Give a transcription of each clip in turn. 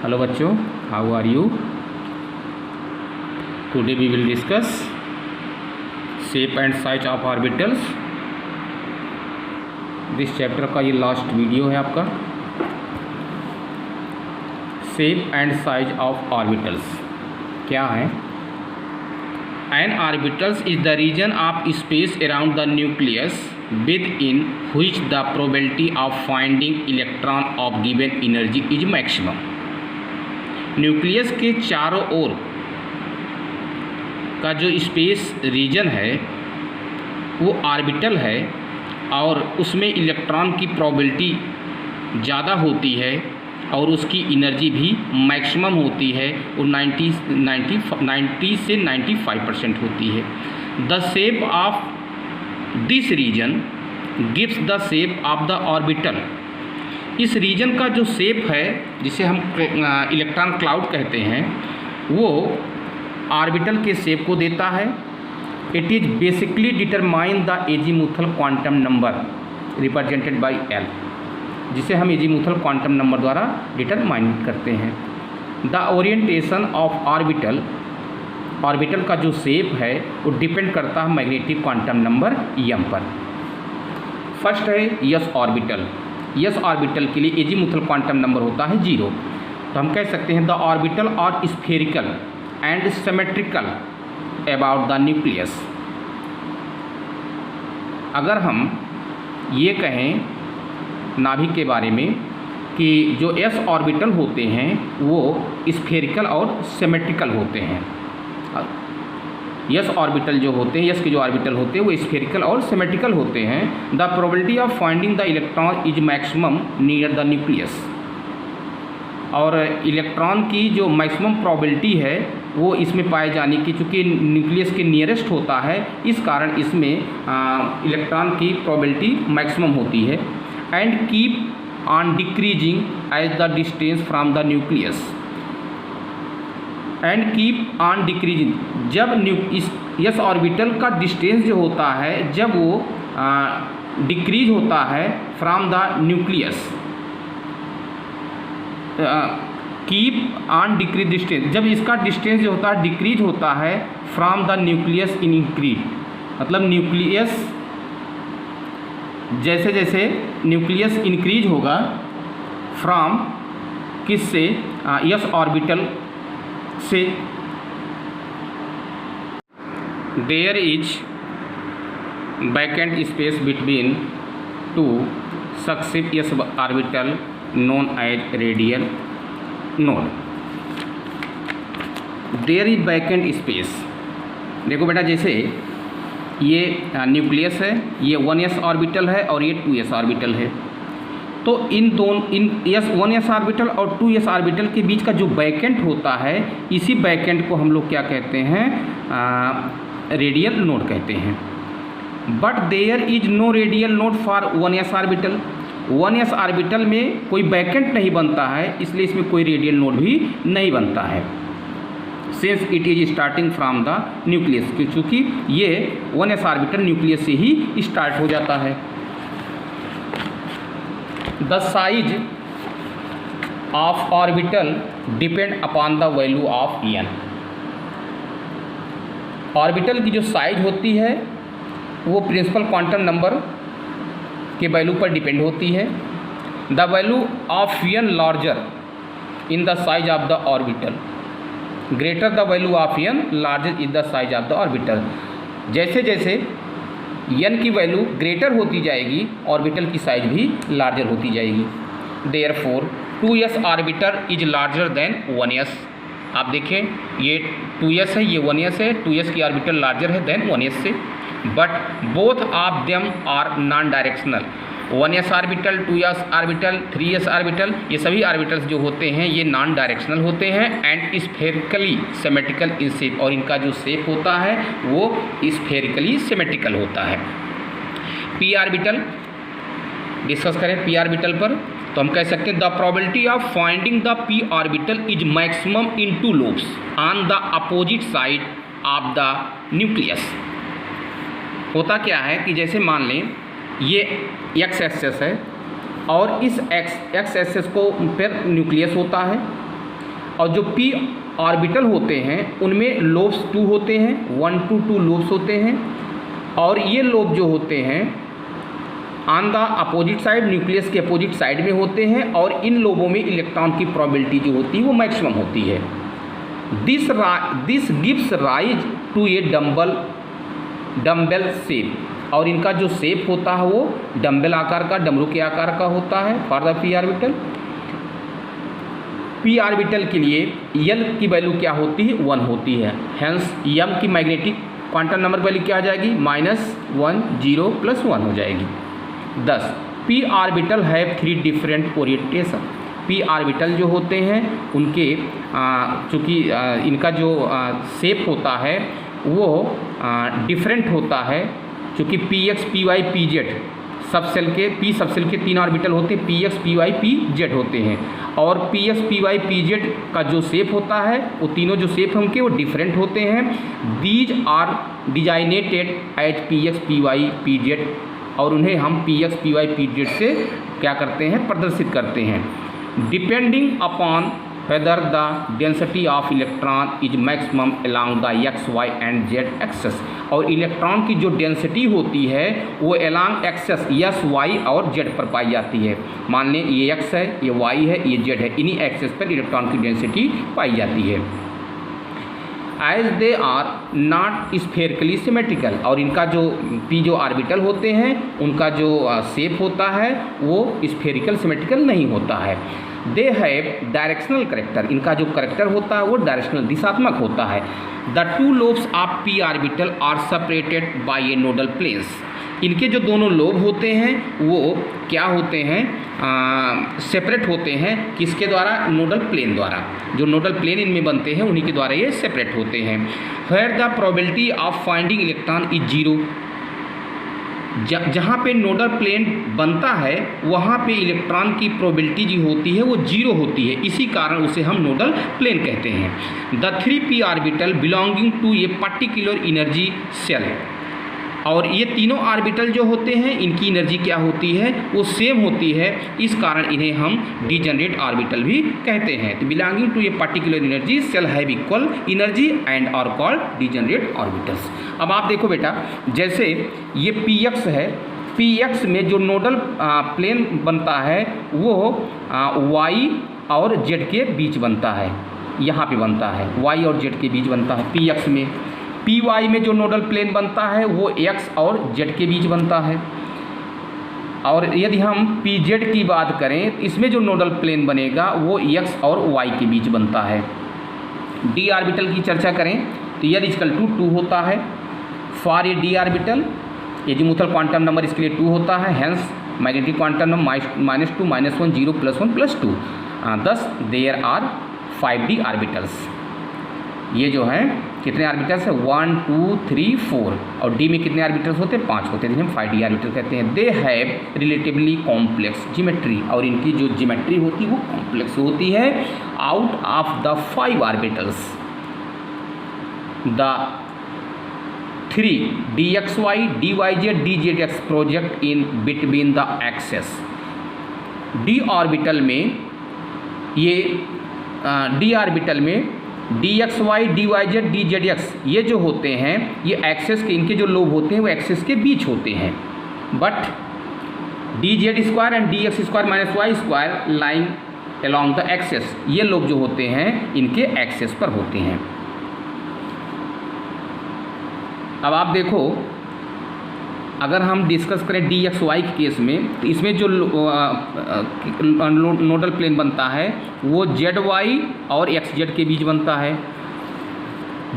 Hello बच्चों, how are you? Today we will discuss shape and size of orbitals. This chapter का ये last video है आपका। Shape and size of orbitals क्या है? An orbitals is the region of space around the nucleus within which the probability of finding electron of given energy is maximum। Nucleus के चारों ओर का जो space reason है वो orbital है और उसमें इलेक्ट्रॉन की प्रोबेबिलिटी ज़्यादा होती है और उसकी एनर्जी भी मैक्सिमम होती है, वो 90 से 95% होती है। The shape of this region gives the shape of the orbital. इस रीजन का जो शेप है, जिसे हम इलेक्ट्रॉन क्लाउड कहते हैं, वो ऑर्बिटल के शेप को देता है। It is basically determine the azimuthal quantum number represented by L, जिसे हम एजीमुथल क्वांटम नंबर द्वारा डिटरमाइन करते हैं। The orientation of orbital, orbital का जो शेप है वो डिपेंड करता है मैग्नेटिक क्वांटम नंबर एम पर। फर्स्ट है यस ऑर्बिटल। यस ऑर्बिटल के लिए एजीमुथल क्वांटम नंबर होता है 0। तो हम कह सकते हैं the orbital are spherical and symmetrical about the nucleus. अगर हम ये कहें नाभिक के बारे में कि जो एस ऑर्बिटल होते हैं वो स्फेरिकल और सिमेट्रिकल होते हैं। यस ऑर्बिटल जो होते हैं, यस के जो ऑर्बिटल होते हैं वो स्फेरिकल और सिमेट्रिकल होते हैं। The probability of finding the electron is maximum near the nucleus. और इलेक्ट्रॉन की जो मैक्सिमम प्रोबेबिलिटी है वो इसमें पाए जाने की, चूँकि न्यूक्लियस के नियरेस्ट होता है, इस कारण इसमें इलेक्ट्रॉन की प्रोबेबिलिटी मैक्सिमम होती है। And keep on decreasing as the distance from the nucleus. And keep on decreasing, जब यस ऑर्बिटल का डिस्टेंस जो होता है जब वो डिक्रीज होता है from the nucleus, keep on decrease distance, जब इसका डिस्टेंस जो होता है डिक्रीज होता है from the nucleus in increase, मतलब न्यूक्लियस जैसे जैसे न्यूक्लियस इंक्रीज होगा फ्रॉम किससे, यस ऑर्बिटल से, there is vacant space between two successive s orbital known as radial node. There is vacant space. देखो बेटा, जैसे ये न्यूक्लियस है, ये 1s ऑर्बिटल है और ये 2s ऑर्बिटल है। तो इन 1s ऑर्बिटल और 2s ऑर्बिटल के बीच का जो वैकेंट होता है, इसी वैकेंट को हम लोग क्या कहते हैं, रेडियल नोड कहते हैं। But there is no radial node for 1s orbital. 1s orbital में कोई वैकेंट नहीं बनता है, इसलिए इसमें कोई रेडियल नोड भी नहीं बनता है, since it is starting from the nucleus, क्योंकि ये 1s ऑर्बिटल न्यूक्लियस से ही स्टार्ट हो जाता है। The size of orbital depend upon the value of N. Orbital की जो साइज होती है वो प्रिंसिपल क्वांटम नंबर के वैल्यू पर डिपेंड होती है। The value of n larger in the size of the orbital, greater the value of n larger is the size of the orbital. जैसे जैसे एन की वैल्यू ग्रेटर होती जाएगी, orbital की साइज भी लार्जर होती जाएगी। Therefore 2s orbital is larger than 1s। आप देखें, ये 2s है, ये 1s है, 2s की ऑर्बिटल लार्जर है देन 1s से। But both of them are non directional. 1s orbital, 2s orbital, 3s orbital, ये सभी ऑर्बिटल्स जो होते हैं ये नॉन डायरेक्शनल होते हैं and spherically symmetrical in shape, और इनका जो शेप होता है वो स्फेरिकली सिमेट्रिकल होता है। p ऑर्बिटल डिस्कस करें। p ऑर्बिटल पर तो हम कह सकते हैं the probability of finding the p orbital is maximum in 2 lobes on the opposite side of the nucleus. होता क्या है कि जैसे मान लें ये एक्स एक्सेस है और इस एक्स एक्सेस को फिर न्यूक्लियस होता है और जो p ऑर्बिटल होते हैं उनमें लोब्स 2 होते हैं, 1 to 2 लोब्स होते हैं। और ये लोब जो होते हैं on the opposite side, nucleus के अपोजिट साइड में होते हैं, और इन लोबों में इलेक्ट्रॉन की प्रोबेबिलिटी जो होती है वो मैक्सिमम होती है। This gives rise to a dumbbell shape, और इनका जो शेप होता है वो डम्बेल आकार का, डमरू के आकार का होता है for the p orbital. p orbital के लिए L की वैल्यू क्या होती है? 1 होती है। हेंस m की मैग्नेटिक क्वांटम नंबर वैल्यू क्या आ जाएगी? -1 0 + 1 हो जाएगी। 10 p orbital have 3 different orientation. p orbital जो होते हैं उनके चूँकि इनका जो शेप होता है वो डिफरेंट होता है, चूँकि px py pz सब सेल के p 3 ऑर्बिटल होते हैं, px py pz होते हैं, और px py pz का जो शेप होता है वो तीनों जो शेप हैं उनके वो डिफरेंट होते हैं। These are designated as px py pz, और उन्हें हम px py pz से क्या करते हैं? प्रदर्शित करते हैं। Depending upon whether the density of electron is maximum along the x, y and z axis, और इलेक्ट्रॉन की जो डेंसिटी होती है वो along एक्सेस s, y और z पर पाई जाती है। मान लें ये x है, ये y है, ये z है, इन्हीं एक्सेस पर इलेक्ट्रॉन की डेंसिटी पाई जाती है। As they are not spherically symmetrical, और इनका जो p जो ऑर्बिटल होते हैं उनका जो शेप होता है वो स्फेरिकल सिमेट्रिकल नहीं होता है। दे हैव डायरेक्शनल करेक्टर, इनका जो करेक्टर होता है वो डायरेक्शनल दिशात्मक होता है। The 2 lobes of p orbital are separated by a nodal planes, इनके जो दोनों लोब होते हैं वो क्या होते हैं? सेपरेट होते हैं। किसके द्वारा? नोडल प्लेन द्वारा। जो नोडल प्लेन इनमें बनते हैं उन्हीं के द्वारा ये सेपरेट होते हैं। Where the probability of finding electron is 0, जहाँ पे नोडल प्लेन बनता है वहाँ पे इलेक्ट्रॉन की प्रोबेबिलिटी जो होती है वो 0 होती है, इसी कारण उसे हम नोडल प्लेन कहते हैं। The 3p orbital belonging to a particular energy shell, और ये तीनों ऑर्बिटल जो होते हैं इनकी एनर्जी क्या होती है? वो सेम होती है, इस कारण इन्हें हम डिजेनरेट ऑर्बिटल भी कहते हैं। तो belonging to a particular energy shell have equal energy and are called degenerate orbitals. अब आप देखो बेटा, जैसे ये px है, px में जो नोडल प्लेन बनता है वो y और z के बीच बनता है, यहाँ पे बनता है y और z के बीच बनता है px में। py में जो नोडल प्लेन बनता है वो x और z के बीच बनता है, और यदि हम pz की बात करें तो इसमें जो नोडल प्लेन बनेगा वो x और y के बीच बनता है। d ऑर्बिटल की चर्चा करें तो L = 2 होता है for a d orbital. Azimuthal quantum number इसके लिए 2 होता है, hence magnetic quantum number -2 -1 0 +1 +2। thus there are 5d orbitals. ये जो हैं कितने ऑर्बिटल्स हैं? 1 2 3 4, और d में कितने ऑर्बिटल्स होते हैं? 5 होते हैं, जिन्हें हम 5d ऑर्बिटल कहते हैं। They have relatively complex geometry, और इनकी जो ज्योमेट्री होती है वो कॉम्प्लेक्स होती है। Out of the 5 orbitals the 3 dxy dyz dzx project in between the axes. d orbital में ये d ऑर्बिटल में dxy dyz dzx ये जो होते हैं ये एक्सेस के, इनके जो लोब होते हैं वो एक्सेस के बीच होते हैं। But dz² and dx² - y² line along the axes, ये लोब जो होते हैं इनके एक्सेस पर होते हैं। अब आप देखो, अगर हम डिस्कस करें dxy के केस में तो इसमें जो नोडल प्लेन बनता है वो zy और xz के बीच बनता है।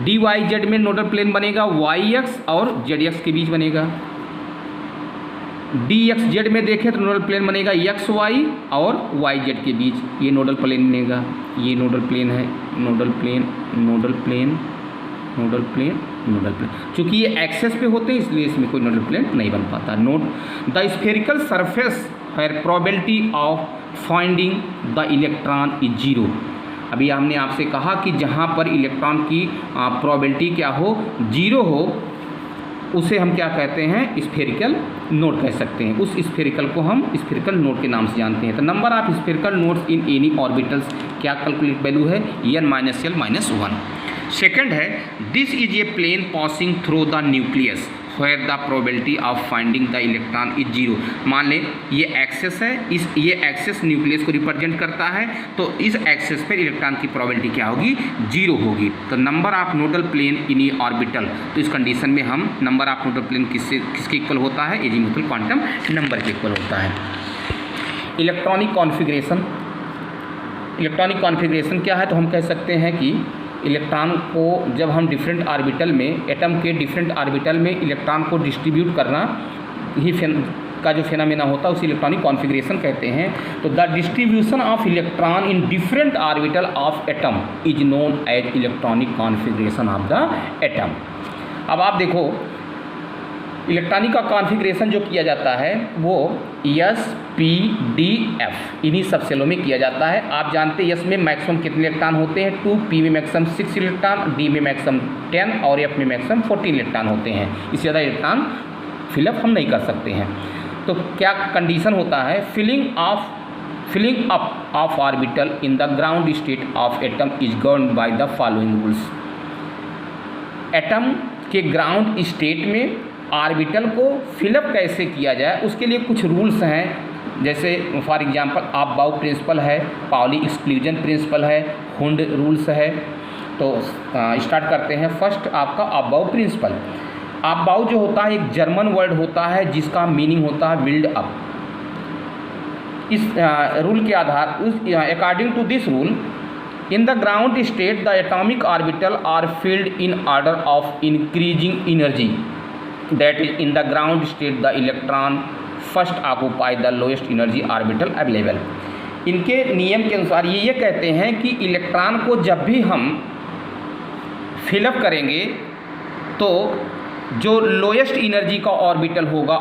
dyz में नोडल प्लेन बनेगा yx और zx के बीच बनेगा। dxz में देखें तो नोडल प्लेन बनेगा xy और yz के बीच, ये नोडल प्लेन बनेगा। ये नोडल प्लेन है, nodal plane nodal plane nodal plane nodal plane. चूँकि ये एक्सेस पे होते हैं इसलिए इसमें कोई नोडल प्लेन नहीं बन पाता। Note the spherical surface where probability of finding the electron is 0। अभी हमने आपसे कहा कि जहाँ पर इलेक्ट्रॉन की प्रोबेबिलिटी क्या हो? 0 हो, उसे हम क्या कहते हैं, स्फेरिकल नोड कह सकते हैं। उस स्फेरिकल को हम स्फेरिकल नोड के नाम से जानते हैं। तो number of spherical nodes in any orbitals क्या कैलकुलेट वैल्यू है, n-l-1। सेकंड है, this is a plane passing through the nucleus where the probability of finding the electron is zero. मान लें ये एक्सेस है, ये एक्सेस न्यूक्लियस को represent करता है, तो इस एक्सेस पर इलेक्ट्रॉन की प्रोबेबिलिटी क्या होगी, जीरो होगी। तो number of nodal plane in a orbital, तो इस कंडीशन में हम नंबर ऑफ नोडल प्लेन किसके इक्वल होता है, एजीमुथल क्वांटम नंबर के इक्वल होता है। इलेक्ट्रॉनिक कॉन्फ़िगरेशन, इलेक्ट्रॉनिक कॉन्फ़िगरेशन क्या है, तो हम कह सकते हैं कि इलेक्ट्रॉन को जब हम डिफरेंट ऑर्बिटल में, एटम के डिफरेंट ऑर्बिटल में इलेक्ट्रॉन को डिस्ट्रीब्यूट करना ही का जो फेनामेना होता है उसे इलेक्ट्रॉनिक कॉन्फ़िगरेशन कहते हैं। तो the distribution of electron in different orbital of atom is known as electronic configuration of the atom. अब आप देखो इलेक्ट्रॉनिक का कॉन्फ़िगरेशन जो किया जाता है वो s-p-d-f इन्हीं सब सेलों में किया जाता है। आप जानते हैं s में मैक्सिमम कितने इलेक्ट्रॉन होते हैं 2, p में मैक्सिमम 6 इलेक्ट्रॉन, d में मैक्सिमम 10 और f में मैक्सिमम 14 इलेक्ट्रॉन होते हैं। इससे ज़्यादा इलेक्ट्रॉन फिलअप हम नहीं कर सकते हैं। तो क्या कंडीशन होता है, filling up of orbital in the ground state of atom is governed by the following rules. Atom के ग्राउंड स्टेट में ऑर्बिटल को फिलअप कैसे किया जाए उसके लिए कुछ रूल्स हैं। जैसे फॉर एग्जांपल आप बाउ प्रिंसिपल है, पाउली एक्सक्लूजन प्रिंसिपल है, हुंड रूल्स है। तो स्टार्ट करते हैं। फर्स्ट आपका अबाउ प्रिंसिपल। अबाउ जो होता है एक जर्मन वर्ड होता है जिसका मीनिंग होता है बिल्ड अप। इस रूल के आधार according to this rule in the ground state the atomic orbital are filled in order of increasing energy that is in the ground state the electron first occupy the lowest energy orbital available। इनके नियम के अनुसार ये कहते हैं कि electron को जब भी हम फिलअप करेंगे तो जो लोएस्ट एनर्जी का ऑर्बिटल होगा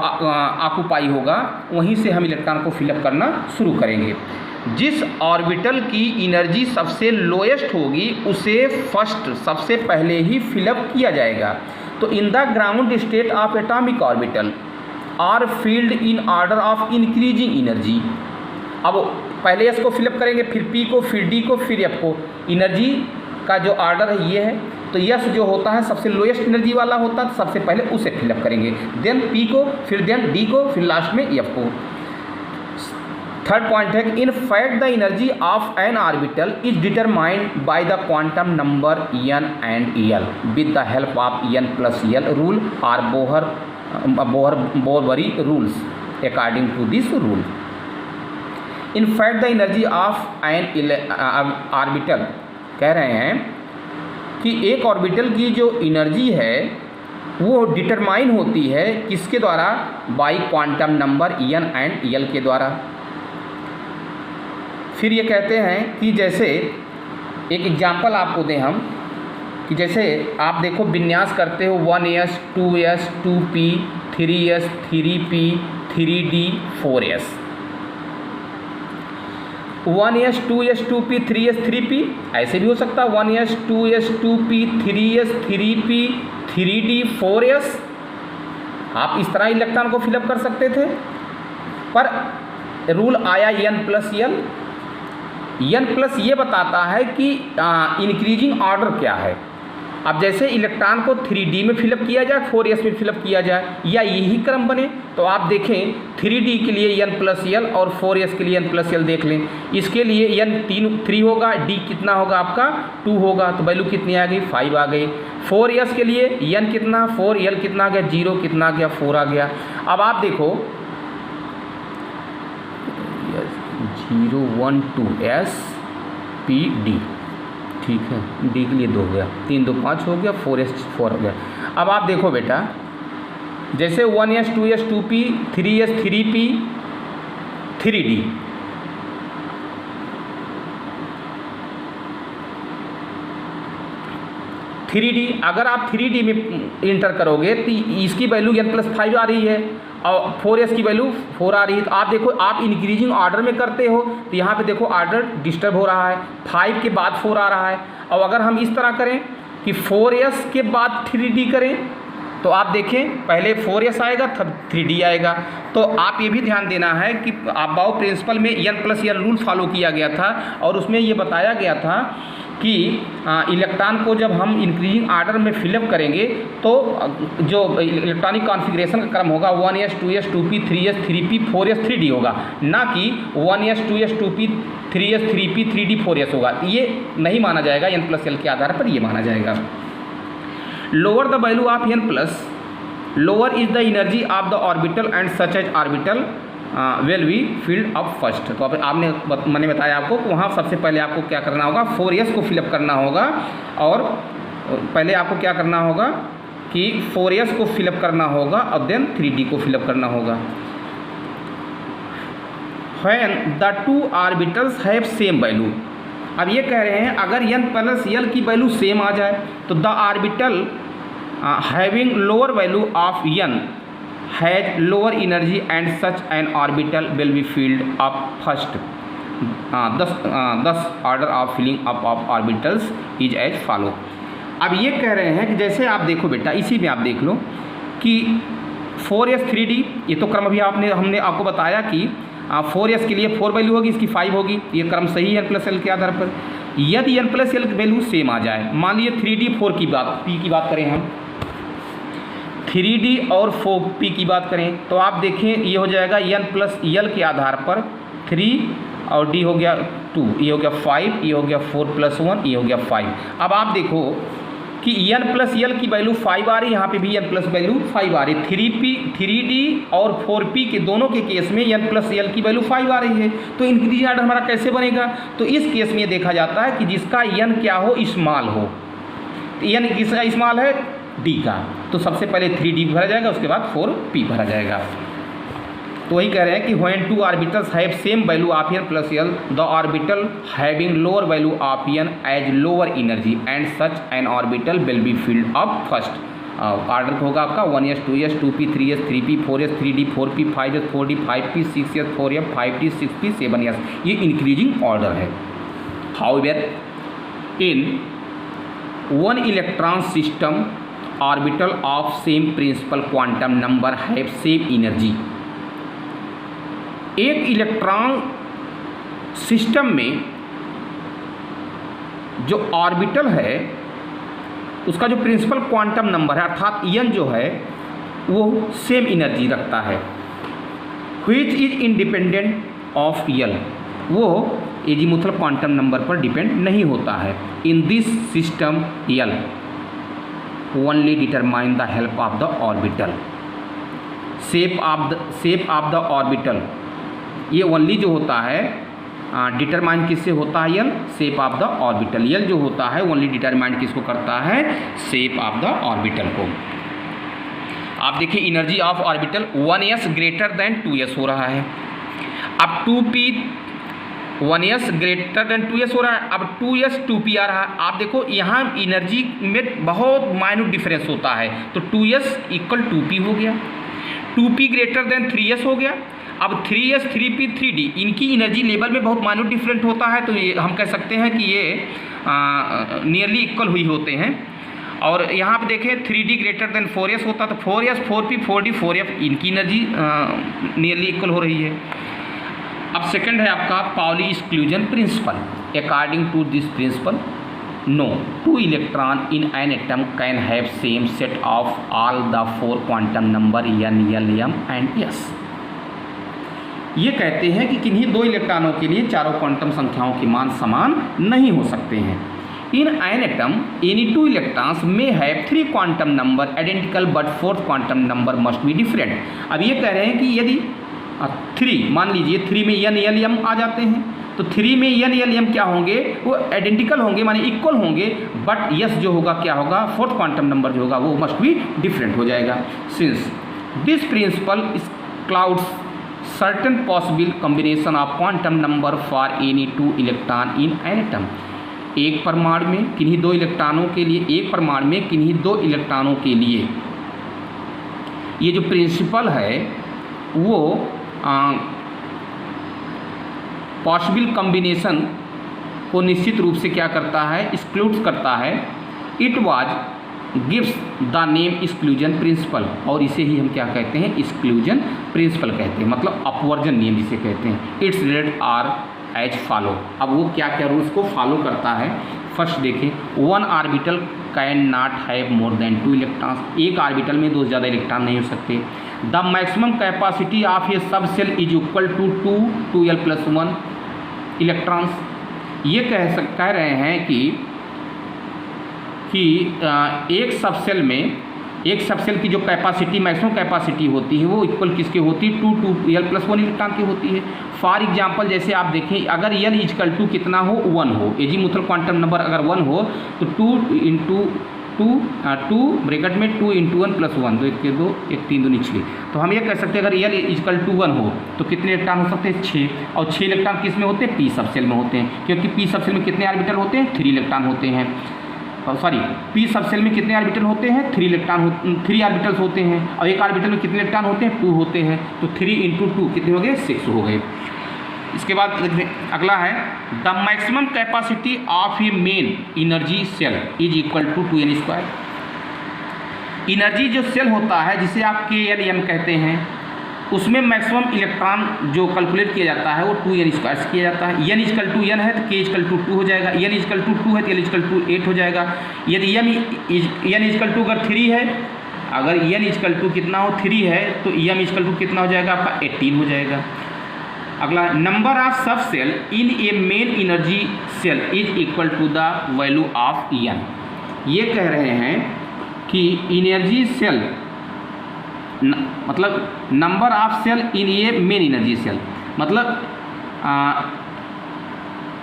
ऑक्यूपाई होगा वहीं से हम इलेक्ट्रॉन को फिलअप करना शुरू करेंगे। जिस ऑर्बिटल की एनर्जी सबसे लोएस्ट होगी उसे फर्स्ट सबसे पहले ही फिलअप किया जाएगा। तो in the ground state of atomic orbital are filled in order of increasing energy. अब पहले एस को फिलअप करेंगे, फिर पी को, फिर डी को, फिर एफ को। एनर्जी का जो ऑर्डर है ये है। तो यस जो होता है सबसे लोएस्ट एनर्जी वाला होता है, तो सबसे पहले उसे फिलअप करेंगे, देन पी को, फिर देन डी को, फिर लास्ट में एफ को। थर्ड पॉइंट है कि in fact the energy of N orbital is determined by the quantum number n and l with the help of n+l rule और Bohr Bury rules according to this rule. In fact the energy of N orbital कह रहे हैं कि एक orbital की जो energy है वो डिटरमाइन होती है किसके द्वारा, by quantum number n and l के द्वारा। फिर ये कहते हैं कि जैसे एक एग्जांपल आपको दें हम कि जैसे आप देखो विन्यास करते हो 1s 2s 2p 3s 3p 3d 4s। 1s 2s 2p 3s 3p ऐसे भी हो सकता है 1s 2s 2p 3s 3p 3d 4s। आप इस तरह इलेक्ट्रॉन को फिलअप कर सकते थे, पर रूल आया n+l। n+ ये बताता है कि इंक्रीजिंग ऑर्डर क्या है। अब जैसे इलेक्ट्रॉन को 3d में फिलअप किया जाए, 4s में फिलअप किया जाए, या यही क्रम बने, तो आप देखें 3d के लिए n+l और 4s के लिए n+l देख लें। इसके लिए n 3 होगा, d कितना होगा आपका 2 होगा, तो वैल्यू कितनी आ गई 5 आ गई। 4s के लिए n कितना 4, l कितना आ गया 0, कितना आ गया 4 आ गया। अब आप देखो 0 1 2 s p d, ठीक है, d के लिए 2 हो गया, 3 2 5 हो गया, 4s 4 हो गया। अब आप देखो बेटा जैसे 1s 2s 2p 3s 3p 3d, अगर आप 3d में इंटर करोगे तो इसकी वैल्यू n+5 आ रही है और 4s की वैल्यू 4 आ रही है। तो आप देखो आप इंक्रीजिंग ऑर्डर में करते हो तो यहाँ पे देखो ऑर्डर डिस्टर्ब हो रहा है, 5 के बाद 4 आ रहा है। और अगर हम इस तरह करें कि 4s के बाद 3d करें तो आप देखें पहले 4s आएगा तब 3d आएगा। तो आप ये भी ध्यान देना है कि अबाव प्रिंसिपल में n+l रूल फॉलो किया गया था और उसमें ये बताया गया था कि इलेक्ट्रॉन को जब हम इंक्रीजिंग ऑर्डर में फिलअप करेंगे तो जो इलेक्ट्रॉनिक कॉन्फ़िगरेशन का क्रम होगा 1s 2s 2p 3s 3p 4s 3d होगा, ना कि 1s 2s 2p 3s 3p 3d 4s होगा। ये नहीं माना जाएगा, n+l के आधार पर ये माना जाएगा। Lower the value of n+, lower is the energy of the orbital and such as orbital will be filled up first. तो आपने मैंने बताया आपको कि वहाँ सबसे पहले आपको क्या करना होगा, 4s को फिलअप करना होगा और पहले आपको क्या करना होगा कि 4s को फिलअप करना होगा और देन 3d को फिलअप करना होगा। When the two orbitals have same value, अब ये कह रहे हैं अगर n+l की वैल्यू सेम आ जाए तो the orbital having lower value of n has lower energy and such an orbital will be filled up first. Thus order of filling up of orbitals is as follow. अब ये कह रहे हैं कि जैसे आप देखो बेटा, इसी में आप देख लो कि 4s 3d, ये तो क्रम अभी हमने आपको बताया कि 4s के लिए 4 वैल्यू होगी, इसकी 5 होगी, ये क्रम सही है n+l के आधार पर। यदि n+l वैल्यू सेम आ जाए, मान लीजिए 3d 4 की बात p की बात करें, हम 3d और 4p की बात करें तो आप देखें ये हो जाएगा n+l के आधार पर 3 और d हो गया 2, ये हो गया 5, ये हो गया 4 + 1, ये हो गया 5। अब आप देखो कि n+l की वैल्यू 5 आ रही है, यहाँ पे भी n+ वैल्यू 5 आ रही है। 3d और 4p के दोनों के केस में n+l की वैल्यू 5 आ रही है, तो इंक्रीजिंग ऑर्डर हमारा कैसे बनेगा? तो इस केस में देखा जाता है कि जिसका n क्या हो, स्मॉल हो। n किसका स्मॉल है? d का। तो सबसे पहले 3d भरा जाएगा, उसके बाद 4p भरा जाएगा। तो वही कह रहे हैं कि when two orbitals have same value of n+l, the orbital having lower value of n as lower energy and such an orbital will be filled up first। Order होगा आपका 1s 2s 2p 3s 3p 4s 3d 4p 5s 4d 5p 6s 4f 5t 6p 7s। ये increasing order है। However in one electron system orbital of same principal quantum number have same energy. एक electron system में जो orbital है उसका जो principal quantum number है अर्थात n जो है वो सेम एनर्जी रखता है। Which is independent of l, वो एजीमुथल क्वांटम नंबर पर डिपेंड नहीं होता है। In this system l only determine the help of the orbital, shape of the orbital. ये ओनली जो होता है डिटरमाइन किससे होता है? यल शेप ऑफ द ऑर्बिटल। यल जो होता है ओनली डिटरमाइन किसको करता है? शेप ऑफ द ऑर्बिटल को। आप देखिए energy of orbital 1s greater than 2s हो रहा है। अब 2p 1s greater than 2s हो रहा है, अब 2s 2p आ रहा है। आप देखो यहाँ एनर्जी में बहुत माइन्यूट डिफरेंस होता है, तो 2s = 2p हो गया, 2p ग्रेटर देन 3s हो गया। अब 3s 3p 3d इनकी एनर्जी लेवल में बहुत माइन्यूट डिफरेंट होता है, तो ये हम कह सकते हैं कि ये नियरली इक्वल हुई होते हैं। और यहाँ पे देखें 3d ग्रेटर देन 4s होता तो 4s 4p 4d 4f इनकी एनर्जी नियरली इक्वल हो रही है। अब सेकंड है आपका Pauli exclusion principle. According to this principle no two electron in an atom can have same set of all the 4 quantum number n l m and s। ये कहते हैं कि किन्हीं 2 इलेक्ट्रॉनों के लिए चारों क्वांटम संख्याओं के मान समान नहीं हो सकते हैं। In an atom any 2 electrons may have 3 quantum number identical but 4th quantum number must be different. अब ये कह रहे हैं कि यदि 3 मान लीजिए 3 में n l m आ जाते हैं, तो 3 में n l m क्या होंगे? वो आइडेंटिकल होंगे, माने इक्वल होंगे, बट s जो होगा क्या होगा? 4th क्वांटम नंबर जो होगा वो मस्ट बी डिफरेंट हो जाएगा। Since this principle clouds certain possible combination of quantum number for any 2 electron in an atom। एक परमाणु में किन्हीं 2 इलेक्ट्रॉनों के लिए, एक परमाणु में किन्हीं 2 इलेक्ट्रॉनों के लिए ये जो प्रिंसिपल है वो पॉसिबल कॉम्बिनेशन को निश्चित रूप से क्या करता है? एक्सक्लूड करता है। It was gives the name exclusion principle, और इसे ही हम क्या कहते हैं, एक्सक्लूजन प्रिंसिपल कहते हैं, मतलब अपवर्जन नियम जिसे कहते हैं। Its result are as follow. अब वो क्या क्या रूल्स को फॉलो करता है, फर्स्ट देखें, one orbital can not have more than 2 electrons, एक ऑर्बिटल में 2 से ज़्यादा इलेक्ट्रॉन नहीं हो सकते। The maximum capacity of a sub shell is equal to 2l+1 electrons. ये कह रहे हैं कि एक सब सेल की जो कैपेसिटी, मैक्सिमम कैपेसिटी होती है वो इक्वल किसके होती है, 2l+1 इलेक्ट्रॉन की होती है। फॉर एग्जांपल जैसे आप देखें, अगर l इक्वल टू कितना हो, 1 हो, एजीमुथल क्वांटम नंबर अगर 1 हो तो 2 ब्रैकेट में 2 × 1+1, 2 1 के 2 1 3 2 निचले, तो हम ये कह सकते हैं अगर l इक्वल टू 1 हो तो कितने इलेक्ट्रॉन हो सकते हैं, 6, और 6 इलेक्ट्रॉन किस में होते हैं, पी सब सेल में होते हैं, क्योंकि पी सब सेल में कितने ऑर्बिटल होते हैं, 3 इलेक्ट्रॉन होते हैं। सॉरी, पी सब सेल में कितने ऑर्बिटल होते हैं, 3 ऑर्बिटल्स होते हैं, और एक ऑर्बिटल में कितने इलेक्ट्रॉन होते हैं, 2 होते हैं, तो 3 × 2 कितने हो गए, 6 हो गए। इसके बाद अगला है, the maximum capacity of a main energy shell is equal to 2n²। Energy जो सेल होता है जिसे आप KLM कहते हैं, उसमें मैक्सिमम इलेक्ट्रॉन जो कैलकुलेट किया जाता है वो 2n² से किया जाता है। n इक्वल टू n है तो k इक्वल टू 2 हो जाएगा, n इक्वल टू 2 है तो l इक्वल टू 8 हो जाएगा। यदि n इक्वल टू अगर 3 है, अगर n इक्वल टू कितना हो, 3 है, तो m इक्वल टू कितना हो जाएगा आपका, 18 हो जाएगा। अगला, number of sub shell in a main energy shell is equal to the value of n। ये कह रहे हैं कि एनर्जी सेल मतलब number of shell in a main energy shell, मतलब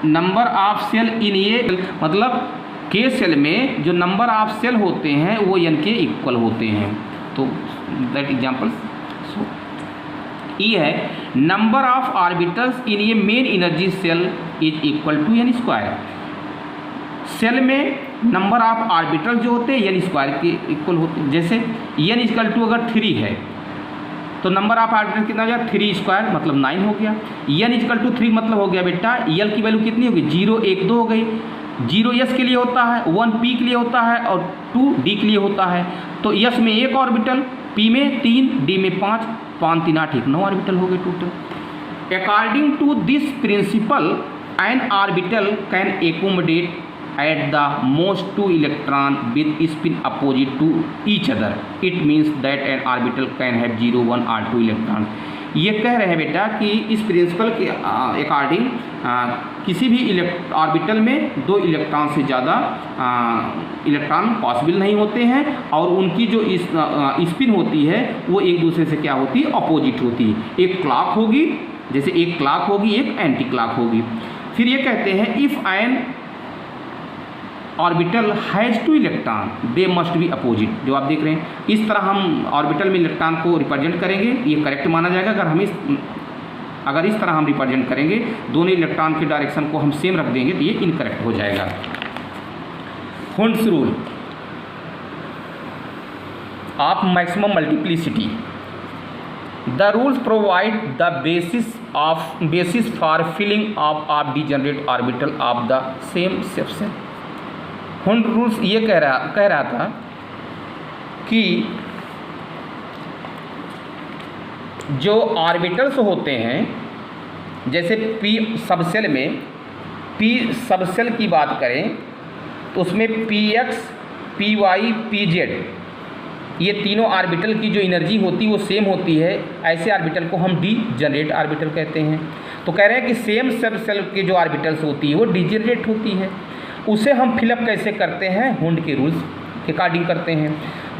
number of shell in a, मतलब K cell में जो नंबर ऑफ सेल होते हैं वो n के इक्वल होते हैं। तो दैट एग्जाम्पल ये है, number of orbitals in a main energy shell is equal to n²। Shell में नंबर ऑफ ऑर्बिटल जो होते हैं n² के इक्वल होते हैं। जैसे n इक्वल टू अगर 3 है तो नंबर ऑफ ऑर्बिटल कितना हो गया, 3² मतलब 9 हो गया। n इक्वल टू 3 मतलब हो गया बेटा, l की वैल्यू कितनी होगी, 0 1 2 हो गई। 0 s के लिए होता है, 1 p के लिए होता है, और 2 d के लिए होता है। तो s में 1 ऑर्बिटल, p में 3, d में 5, 5 3 8 9 ऑर्बिटल हो गए total. According to this principle an orbital can accommodate at the most 2 electron with spin opposite to each other. It means that an orbital can have 0 1 or 2 electron। ये कह रहे हैं बेटा कि इस प्रिंसिपल के अकॉर्डिंग किसी भी ऑर्बिटल में 2 इलेक्ट्रॉन से ज़्यादा इलेक्ट्रॉन पॉसिबल नहीं होते हैं, और उनकी जो स्पिन होती है वो एक दूसरे से क्या होती है, अपोजिट होती है। एक क्लॉक होगी, जैसे एक क्लॉक होगी, एक एंटी क्लॉक होगी। फिर ये कहते हैं, if N orbital has 2 electron they must be opposite. जो आप देख रहे हैं, इस तरह हम ऑर्बिटल में इलेक्ट्रॉन को रिप्रेजेंट करेंगे, ये करेक्ट माना जाएगा। अगर इस तरह हम रिप्रेजेंट करेंगे, दोनों इलेक्ट्रॉन के डायरेक्शन को हम सेम रख देंगे, तो ये इनकरेक्ट हो जाएगा। Hund's rule of maximum multiplicity. The rules provide the basis for filling of degenerate orbital of the same section. Hund rules ये कह रहा था कि जो ऑर्बिटल्स होते हैं, जैसे पी सबसेल में, पी सबसेल की बात करें तो उसमें px, py, pz ये तीनों ऑर्बिटल की जो एनर्जी होती है वो सेम होती है। ऐसे ऑर्बिटल को हम डिजेनरेट ऑर्बिटल कहते हैं। तो कह रहे हैं कि सेम सबसेल के जो ऑर्बिटल्स होती है वो डिजेनरेट होती है। उसे हम फिलअप कैसे करते हैं, हुंड के रूल्स के अकॉर्डिंग करते हैं।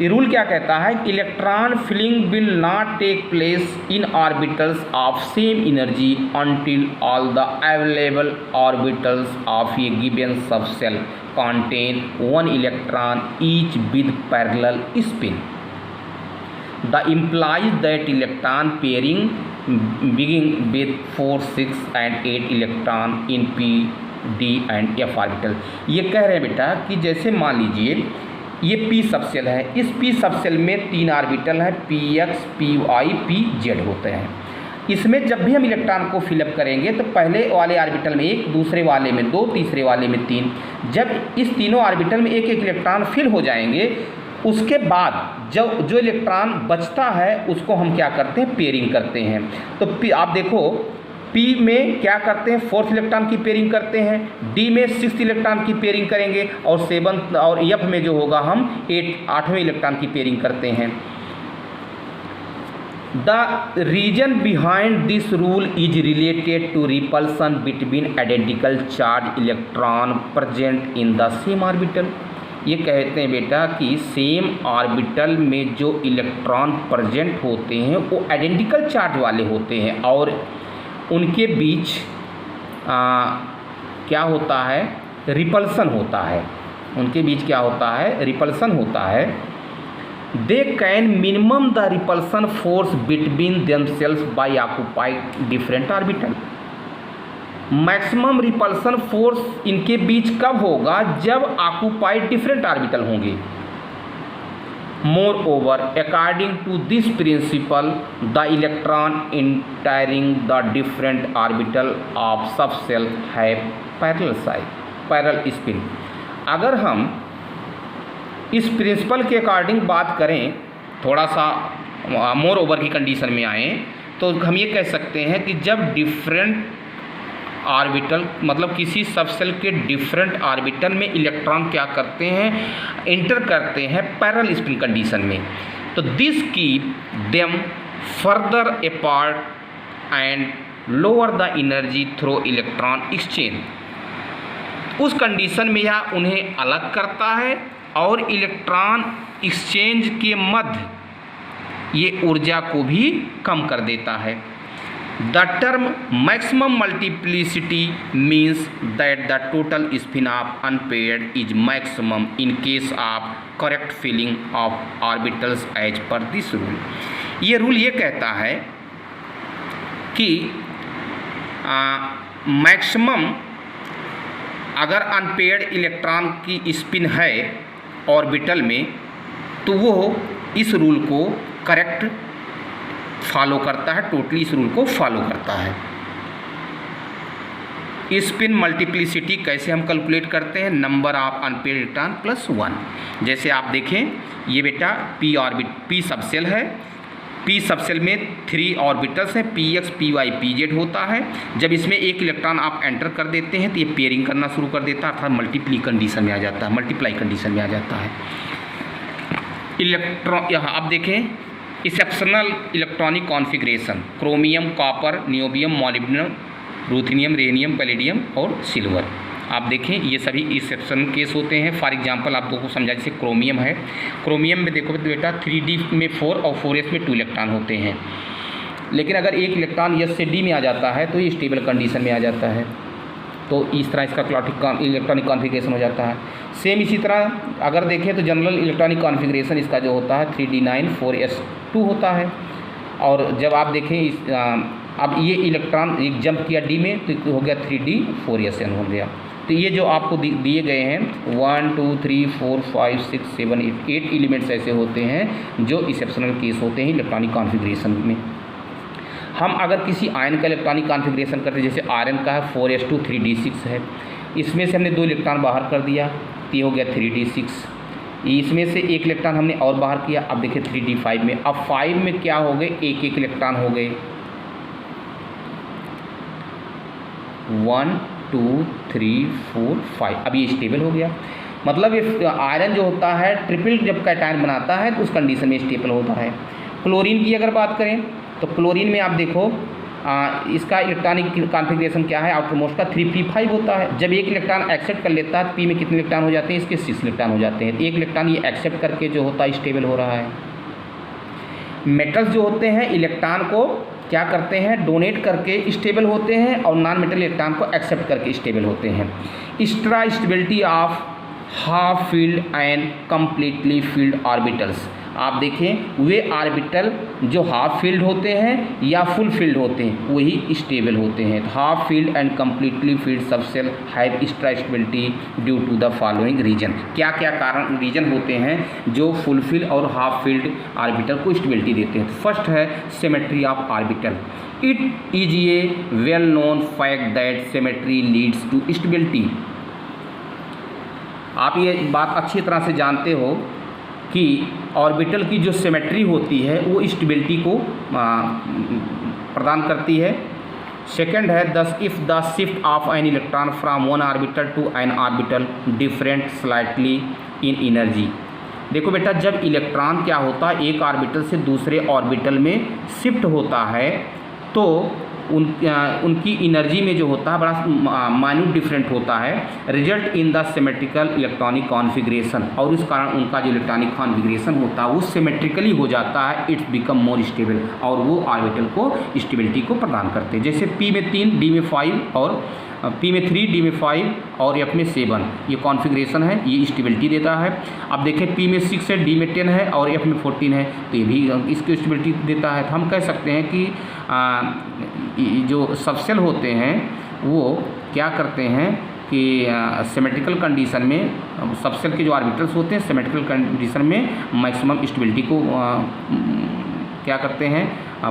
ये रूल क्या कहता है, electron filling will not take place in orbitals of same energy until all the available orbitals of a given subshell contain 1 electron each with parallel spin. The implies that electron pairing begin with 4, 6 and 8 electron in p, d and f orbital. ये कह रहे हैं बेटा कि जैसे मान लीजिए ये p सबसेल है, इस p सबसेल में 3 ऑर्बिटल है, px, py, pz होते हैं। इसमें जब भी हम इलेक्ट्रॉन को फिलअप करेंगे तो पहले वाले ऑर्बिटल में 1, दूसरे वाले में 2, तीसरे वाले में 3। जब इस तीनों ऑर्बिटल में एक एक इलेक्ट्रॉन फिल हो जाएंगे उसके बाद जो इलेक्ट्रॉन बचता है उसको हम क्या करते हैं, पेयरिंग करते हैं। तो आप देखो P में क्या करते हैं, 4th इलेक्ट्रॉन की पेयरिंग करते हैं, D में 6th इलेक्ट्रॉन की पेयरिंग करेंगे और 7th और F में जो होगा हम 8वें इलेक्ट्रॉन की पेयरिंग करते हैं। The reason behind this rule is related to repulsion between identical charged electron present in the same orbital। ये कहते हैं बेटा कि सेम ऑर्बिटल में जो इलेक्ट्रॉन प्रेजेंट होते हैं वो आइडेंटिकल चार्ज वाले होते हैं और उनके बीच क्या होता है, रिपल्सन होता है। उनके बीच क्या होता है, रिपल्सन होता है। They can minimum the repulsion force between themselves by occupied different orbital. Maximum repulsion force इनके बीच कब होगा, जब ऑक्युपाइड डिफरेंट ऑर्बिटल होंगे। Moreover, according to this principle, the electron entering the different orbital of subshell have parallel spin। अगर हम इस principal के अकॉर्डिंग बात करें, थोड़ा सा मोर ओवर की कंडीशन में आए, तो हम ये कह सकते हैं कि जब डिफरेंट ऑर्बिटल मतलब किसी सबसेल के डिफरेंट ऑर्बिटल में इलेक्ट्रॉन क्या करते हैं, एंटर करते हैं पैरेलल स्पिन कंडीशन में, तो this keep them further apart and lower the energy through electron exchange. उस कंडीशन में यह उन्हें अलग करता है और इलेक्ट्रॉन एक्सचेंज के मध्य ये ऊर्जा को भी कम कर देता है। The term maximum multiplicity means that the total spin of unpaired is maximum in case of correct filling of orbitals as per this rule। ये रूल ये कहता है कि मैक्सिमम अगर अनपेयर्ड इलेक्ट्रॉन की स्पिन है ऑर्बिटल में तो वो इस रूल को करेक्ट फॉलो करता है, टोटली इस रूल को फॉलो करता है। स्पिन मल्टीप्लिसिटी कैसे हम कैलकुलेट करते हैं, number of unpaired electron plus 1। जैसे आप देखें ये बेटा पी सबसेल है, पी सबसेल में 3 ऑर्बिटल्स हैं, px py pz होता है। जब इसमें एक इलेक्ट्रॉन आप एंटर कर देते हैं तो ये पेयरिंग करना शुरू कर देता है, अर्थात मल्टीप्लाई कंडीशन में आ जाता है, इलेक्ट्रॉन। यहाँ आप देखें exceptional electronic configuration, chromium, copper, niobium, molybdenum, ruthenium, rhenium, palladium और सिल्वर। आप देखें ये सभी एक्सेप्शनल केस होते हैं। फॉर एग्जांपल आप को समझा, जैसे क्रोमियम है, क्रोमियम में देखो तो बेटा 3D में 4 और 4s में 2 इलेक्ट्रॉन होते हैं, लेकिन अगर एक इलेक्ट्रॉन S से D में आ जाता है तो ये स्टेबल कंडीशन में आ जाता है, तो इस तरह इसका इलेक्ट्रॉनिक कॉन्फ़िगरेशन हो जाता है। सेम इसी तरह अगर देखें तो जनरल इलेक्ट्रॉनिक कॉन्फ़िगरेशन इसका जो होता है 3D9 4s2 होता है। और जब आप देखें अब ये इलेक्ट्रॉन एक जंप किया D में तो हो गया 3D 4sn हो गया। तो ये जो आपको दिए गए हैं 1 2 3 4 5 6 7 8 एलिमेंट्स ऐसे होते हैं जो एक्सेप्शनल केस होते हैं इलेक्ट्रॉनिक कॉन्फ़िगरेशन में। हम अगर किसी आयन का इलेक्ट्रॉनिक कॉन्फ़िगरेशन करते हैं, जैसे आयरन का है 4s2 3d6 है, इसमें से हमने 2 इलेक्ट्रॉन बाहर कर दिया तो ये हो गया 3d6, इसमें से एक इलेक्ट्रॉन हमने और बाहर किया, अब देखिए 3d5 में, अब 5 में क्या हो गए, एक इलेक्ट्रॉन हो गए, 1 2 3 4 5, अब ये स्टेबल हो गया। मतलब ये आयरन जो होता है ट्रिपल जब कैटायन बनाता है तो उस कंडीशन में स्टेबल होता है। क्लोरीन की अगर बात करें तो क्लोरीन में आप देखो इसका इलेक्ट्रॉनिक कॉन्फ़िगरेशन क्या है, आउटर मोस्ट का 3p5 होता है। जब एक इलेक्ट्रॉन एक्सेप्ट कर लेता है तो पी में कितने इलेक्ट्रॉन हो जाते हैं, इसके 6 इलेक्ट्रॉन हो जाते हैं। एक इलेक्ट्रॉन ये एक्सेप्ट करके जो होता है स्टेबल हो रहा है। मेटल्स जो होते हैं इलेक्ट्रॉन को क्या करते हैं, डोनेट करके स्टेबल होते हैं और नॉन मेटल इलेक्ट्रॉन को एक्सेप्ट करके स्टेबल होते हैं। Extra stability of half filled and completely field orbitals, आप देखें वे ऑर्बिटल जो हाफ फील्ड होते हैं या फुल फील्ड होते हैं वही स्टेबल होते हैं। Half filled and completely filled subshell have extra stability due to the following reason. क्या क्या कारण रीजन होते हैं जो फुल फील्ड और हाफ फील्ड ऑर्बिटल को स्टेबिलिटी देते हैं। फर्स्ट है symmetry of orbital. It is a well known fact that symmetry leads to stability. आप ये बात अच्छी तरह से जानते हो कि ऑर्बिटल की जो सिमेट्री होती है वो स्टेबिलिटी को प्रदान करती है। सेकंड है thus if the shift of an electron from one orbital to an orbital different slightly in energy. देखो बेटा, जब इलेक्ट्रॉन क्या होता है एक ऑर्बिटल से दूसरे ऑर्बिटल में शिफ्ट होता है तो उनकी एनर्जी में जो होता है बड़ा माइन्यूट डिफरेंट होता है, result in the symmetrical electronic configuration, और इस कारण उनका जो इलेक्ट्रॉनिक कॉन्फ़िगरेशन होता है वो सिमेट्रिकली हो जाता है, इट्स बिकम मोर स्टेबल, और वो ऑर्बिटल को स्टेबिलिटी को प्रदान करते हैं। जैसे P में 3 D में 5 और P में 3 D में 5 और F में 7 ये कॉन्फ़िगरेशन है, ये स्टेबिलिटी देता है। अब देखें P में 6 है, D में 10 है और F में 14 है तो ये भी इसको स्टेबिलिटी देता है। तो हम कह सकते हैं कि जो सबसेल होते हैं वो क्या करते हैं कि सिमेट्रिकल कंडीशन में सबसेल के जो ऑर्बिटल्स होते हैं सिमेट्रिकल कंडीशन में मैक्सिमम स्टेबिलिटी को क्या करते हैं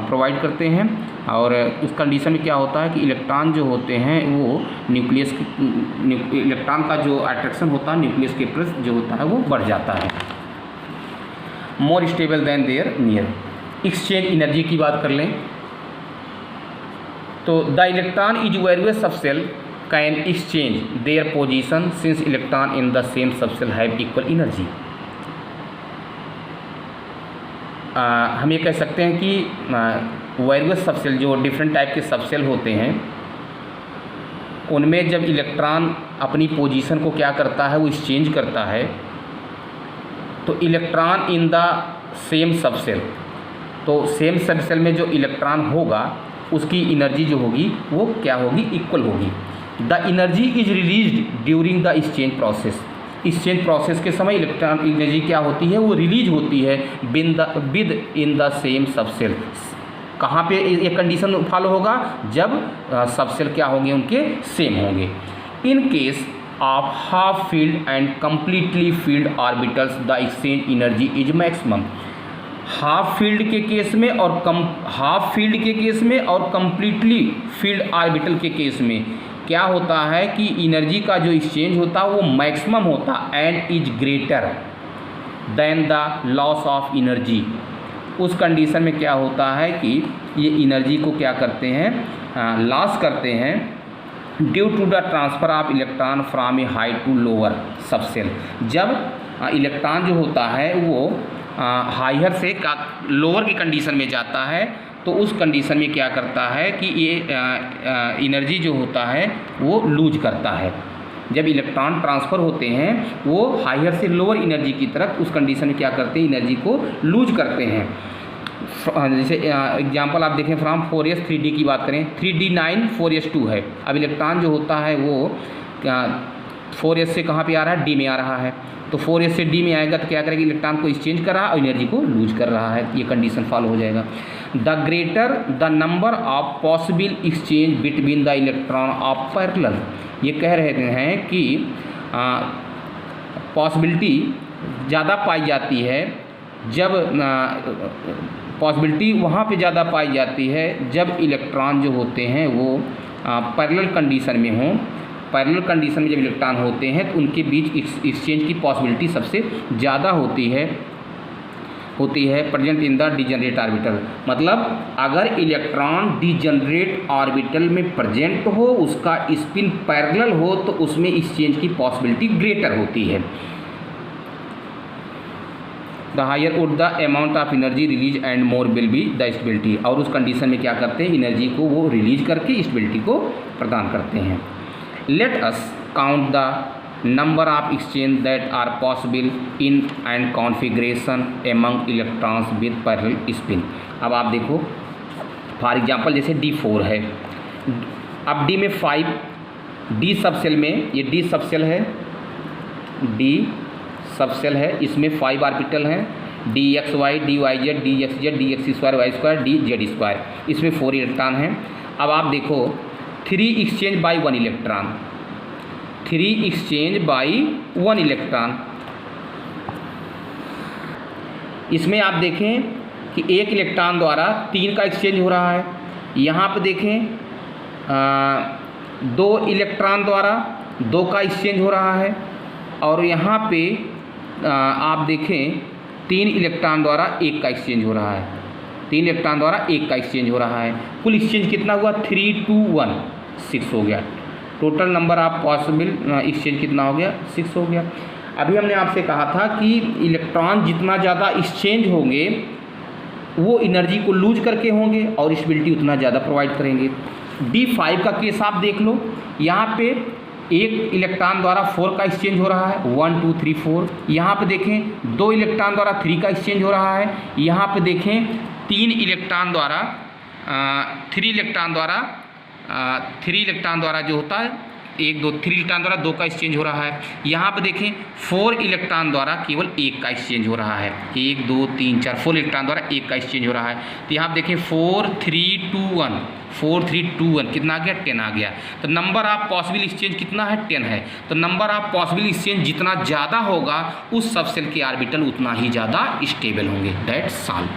प्रोवाइड करते हैं। और उस कंडीशन में क्या होता है कि इलेक्ट्रॉन जो होते हैं वो न्यूक्लियस इलेक्ट्रॉन का जो अट्रैक्शन होता है न्यूक्लियस के प्रति जो होता है वो बढ़ जाता है। More stable than their near. Exchange energy की बात कर लें तो the electron is various subshell can exchange their position since electron in the same subshell have equal energy. हम ये कह सकते हैं कि वेरियस सबसेल जो डिफरेंट टाइप के सबसेल होते हैं उनमें जब इलेक्ट्रॉन अपनी पोजीशन को क्या करता है वो एक्सचेंज करता है तो electron in the same subshell, तो सेम सबसेल में जो इलेक्ट्रॉन होगा उसकी एनर्जी जो होगी वो क्या होगी इक्वल होगी। The energy is released during the exchange process. Exchange process के समय इलेक्ट्रॉन एनर्जी क्या होती है वो रिलीज होती है with in the same subshell. कहाँ पे ये कंडीशन फॉलो होगा जब सबसेल क्या होंगे उनके सेम होंगे। In case of half filled and completely field orbitals the exchange energy is maximum. Half field के केस में और हाफ फील्ड के केस में और कंप्लीटली फील्ड ऑर्बिटल के केस में क्या होता है कि एनर्जी का जो एक्सचेंज होता है वो मैक्सिमम होता and is greater than the loss of energy. उस कंडीशन में क्या होता है कि ये एनर्जी को क्या करते हैं लॉस करते हैं due to the transfer of electron from a high to lower subshell. जब इलेक्ट्रॉन जो होता है वो हायर से लोअर की कंडीशन में जाता है तो उस कंडीशन में क्या करता है कि ये एनर्जी जो होता है वो लूज करता है। जब इलेक्ट्रॉन ट्रांसफ़र होते हैं वो हायर से लोअर एनर्जी की तरफ उस कंडीशन में क्या करते हैं एनर्जी को लूज करते हैं। जैसे एग्जांपल आप देखें फ्रॉम 4s 3d की बात करें 3d 9 4s 2 है। अब इलेक्ट्रॉन जो होता है वो 4s से कहाँ पे आ रहा है d में आ रहा है तो 4s से d में आएगा तो क्या करेगा इलेक्ट्रॉन को एक्सचेंज कर रहा है और एनर्जी को लूज कर रहा है, ये कंडीशन फॉलो हो जाएगा। The greater the number of possible exchange between the electron of parallel. ये कह रहे हैं कि पॉसिबिलिटी ज़्यादा पाई जाती है जब पॉसिबिलिटी वहाँ पे ज़्यादा पाई जाती है जब इलेक्ट्रॉन जो होते हैं वो पैरेलल कंडीशन में हों। पैरेलल कंडीशन में जब इलेक्ट्रॉन होते हैं तो उनके बीच एक्सचेंज की पॉसिबिलिटी सबसे ज़्यादा होती है present in the degenerate orbital. मतलब अगर इलेक्ट्रॉन डिजनरेट ऑर्बिटल में प्रेजेंट हो उसका स्पिन पैरेलल हो तो उसमें एक्सचेंज की पॉसिबिलिटी ग्रेटर होती है। The higher would the amount of energy release and more will be the stability. और उस कंडीशन में क्या करते हैं एनर्जी को वो रिलीज करके स्टेबिलिटी को प्रदान करते हैं। Let us count the number of exchange that are possible in and configuration among electrons with parallel spin. अब आप देखो फॉर एग्जांपल जैसे D4 है, अब D में 5 D सबसेल में ये D सबसेल है, D सबसेल है, इसमें 5 ऑर्बिटल हैं DXY DYZ DXZ DX2 Y2 DZ2, इसमें 4 इलेक्ट्रॉन हैं। अब आप देखो 3 exchange by 1 electron, 3 exchange by 1 electron. इसमें आप देखें कि एक इलेक्ट्रॉन द्वारा 3 का एक्सचेंज हो रहा है। यहाँ पर देखें 2 इलेक्ट्रॉन द्वारा 2 का एक्सचेंज हो रहा है और यहाँ पे आप देखें 3 इलेक्ट्रॉन द्वारा 1 का एक्सचेंज हो रहा है, 3 इलेक्ट्रॉन द्वारा 1 का एक्सचेंज हो रहा है। कुल एक्सचेंज कितना हुआ? 3 2 1 6 हो गया। Total number of possible exchange कितना हो गया? 6 हो गया। अभी हमने आपसे कहा था कि इलेक्ट्रॉन जितना ज़्यादा एक्सचेंज होंगे वो एनर्जी को लूज करके होंगे और स्टेबिलिटी उतना ज़्यादा प्रोवाइड करेंगे। D5 का केस आप देख लो, यहाँ पे 1 इलेक्ट्रॉन द्वारा 4 का एक्सचेंज हो रहा है, 1 2 3 4। यहाँ पे देखें 2 इलेक्ट्रॉन द्वारा 3 का एक्सचेंज हो रहा है। यहाँ पे देखें 3 इलेक्ट्रॉन द्वारा 3 इलेक्ट्रॉन द्वारा जो होता है 1 2 3 इलेक्ट्रॉन द्वारा 2 का एक्सचेंज हो रहा है। यहाँ पे देखें 4 इलेक्ट्रॉन द्वारा केवल 1 का एक्सचेंज हो रहा है, 1 2 3 4 4 इलेक्ट्रॉन द्वारा 1 का एक्सचेंज हो रहा है। तो यहाँ पे देखें 4 3 2 1 4 3 2 1 कितना आ गया? 10 आ गया। तो नंबर ऑफ पॉसिबल एक्सचेंज कितना है? 10 है। तो नंबर ऑफ पॉसिबल एक्सचेंज जितना ज़्यादा होगा उस सब सेल के ऑर्बिटल उतना ही ज़्यादा स्टेबल होंगे। That's all.